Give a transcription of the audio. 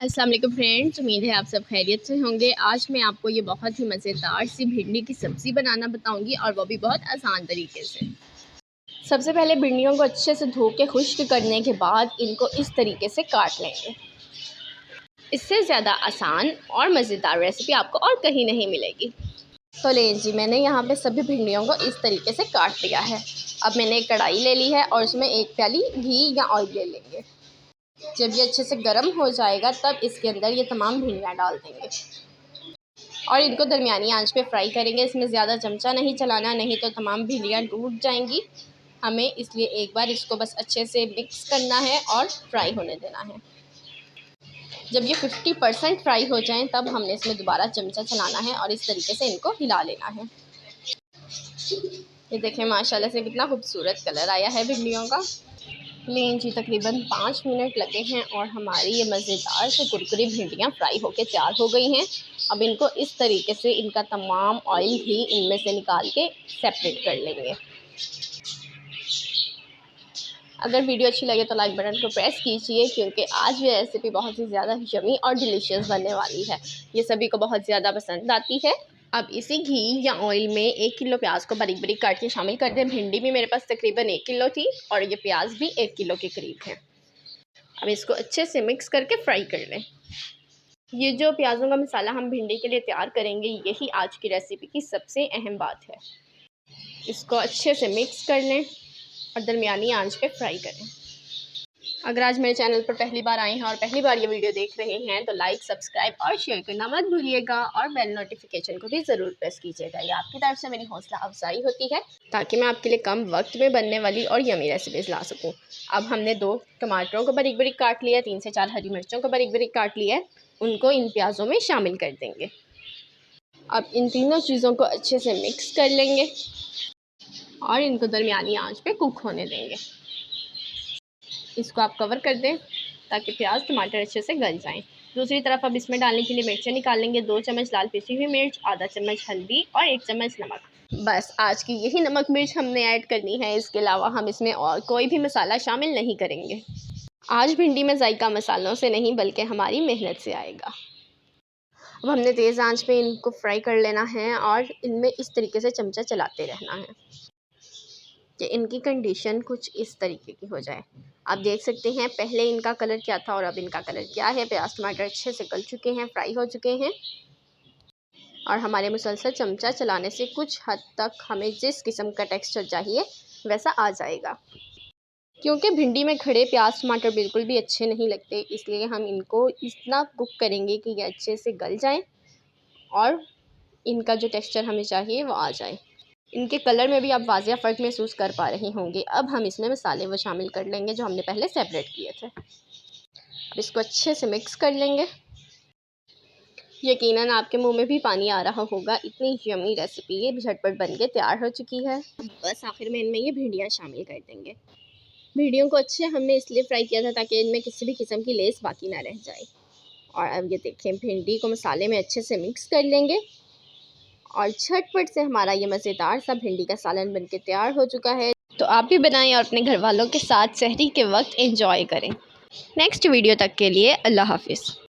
अस्सलाम वालेकुम फ्रेंड्स, उम्मीद है आप सब खैरियत से होंगे। आज मैं आपको ये बहुत ही मज़ेदार सी भिंडी की सब्ज़ी बनाना बताऊंगी और वो भी बहुत आसान तरीके से। सबसे पहले भिंडियों को अच्छे से धो के खुश्क करने के बाद इनको इस तरीके से काट लेंगे। इससे ज़्यादा आसान और मज़ेदार रेसिपी आपको और कहीं नहीं मिलेगी। तो ले जी, मैंने यहाँ पे सभी भिंडियों को इस तरीके से काट लिया है। अब मैंने एक कढ़ाई ले ली है और उसमें 1 प्याली घी या ऑयल ले लेंगे। जब ये अच्छे से गर्म हो जाएगा तब इसके अंदर ये तमाम भिंडियाँ डाल देंगे और इनको दरमियानी आंच पे फ्राई करेंगे। इसमें ज़्यादा चमचा नहीं चलाना, नहीं तो तमाम भिंडियाँ टूट जाएंगी। हमें इसलिए एक बार इसको बस अच्छे से मिक्स करना है और फ्राई होने देना है। जब ये 50% फ्राई हो जाएं तब हमने इसमें दोबारा चमचा चलाना है और इस तरीके से इनको हिला लेना है। ये देखें माशाल्लाह से कितना खूबसूरत कलर आया है भिंडियों का। लें जी, तकरीबन 5 मिनट लगे हैं और हमारी ये मज़ेदार से कुरकुरी भिंडियाँ फ्राई होके तैयार हो गई हैं। अब इनको इस तरीके से इनका तमाम ऑयल भी इनमें से निकाल के सेपरेट कर लेंगे। अगर वीडियो अच्छी लगे तो लाइक बटन को प्रेस कीजिए, क्योंकि आज ये रेसिपी बहुत ही ज़्यादा यमी और डिलीशियस बनने वाली है। ये सभी को बहुत ज़्यादा पसंद आती है। अब इसी घी या ऑयल में 1 किलो प्याज को बारीक बारीक काट के शामिल कर दें। भिंडी भी मेरे पास तकरीबन 1 किलो थी और ये प्याज भी 1 किलो के करीब है। अब इसको अच्छे से मिक्स करके फ्राई कर लें। ये जो प्याज़ों का मसाला हम भिंडी के लिए तैयार करेंगे, यही आज की रेसिपी की सबसे अहम बात है। इसको अच्छे से मिक्स कर लें और दरमियानी आंच पे फ्राई करें। अगर आज मेरे चैनल पर पहली बार आए हैं और पहली बार ये वीडियो देख रहे हैं तो लाइक, सब्सक्राइब और शेयर करना मत भूलिएगा और बेल नोटिफिकेशन को भी ज़रूर प्रेस कीजिएगा। ये आपकी तरफ से मेरी हौसला अफजाई होती है ताकि मैं आपके लिए कम वक्त में बनने वाली और यमी रेसिपीज़ ला सकूं। अब हमने 2 टमाटरों को बारीक बारीक काट लिया, 3 से 4 हरी मिर्चों को बारीक बारीक काट लिया है। उनको इन प्याज़ों में शामिल कर देंगे। अब इन तीनों चीज़ों को अच्छे से मिक्स कर लेंगे और इनको दरमियानी आंच पे कुक होने देंगे। इसको आप कवर कर दें ताकि प्याज टमाटर अच्छे से गल जाएं। दूसरी तरफ अब इसमें डालने के लिए मिर्चें निकाल लेंगे। 2 चम्मच लाल पिसी हुई मिर्च, आधा चम्मच हल्दी और 1 चम्मच नमक। बस आज की यही नमक मिर्च हमने ऐड करनी है। इसके अलावा हम इसमें और कोई भी मसाला शामिल नहीं करेंगे। आज भिंडी में जायका मसालों से नहीं बल्कि हमारी मेहनत से आएगा। अब हमने तेज़ आंच पे इनको फ्राई कर लेना है और इनमें इस तरीके से चमचा चलाते रहना है कि इनकी कंडीशन कुछ इस तरीके की हो जाए। आप देख सकते हैं पहले इनका कलर क्या था और अब इनका कलर क्या है। प्याज टमाटर अच्छे से गल चुके हैं, फ्राई हो चुके हैं और हमारे मुसलसल चमचा चलाने से कुछ हद तक हमें जिस किस्म का टेक्सचर चाहिए वैसा आ जाएगा। क्योंकि भिंडी में खड़े प्याज टमाटर बिल्कुल भी अच्छे नहीं लगते, इसलिए हम इनको इतना कुक करेंगे कि ये अच्छे से गल जाएं और इनका जो टेक्सचर हमें चाहिए वो आ जाए। इनके कलर में भी आप वाज़िया फ़र्क महसूस कर पा रहे होंगे। अब हम इसमें मसाले वो शामिल कर लेंगे जो हमने पहले सेपरेट किए थे। अब इसको अच्छे से मिक्स कर लेंगे। यकीनन आपके मुंह में भी पानी आ रहा होगा, इतनी यमी रेसिपी ये झटपट बन के तैयार हो चुकी है। बस आखिर में इनमें ये भिंडियाँ शामिल कर देंगे। भिंडियों को अच्छे हमने इसलिए फ्राई किया था ताकि इनमें किसी भी किस्म की लेस बाकी ना रह जाए। और अब ये देखें, भिंडी को मसाले में अच्छे से मिक्स कर लेंगे और झटपट से हमारा ये मज़ेदार सा भिंडी का सालन बनके तैयार हो चुका है। तो आप भी बनाएं और अपने घर वालों के साथ सहरी के वक्त एंजॉय करें। नेक्स्ट वीडियो तक के लिए अल्लाह हाफिज़।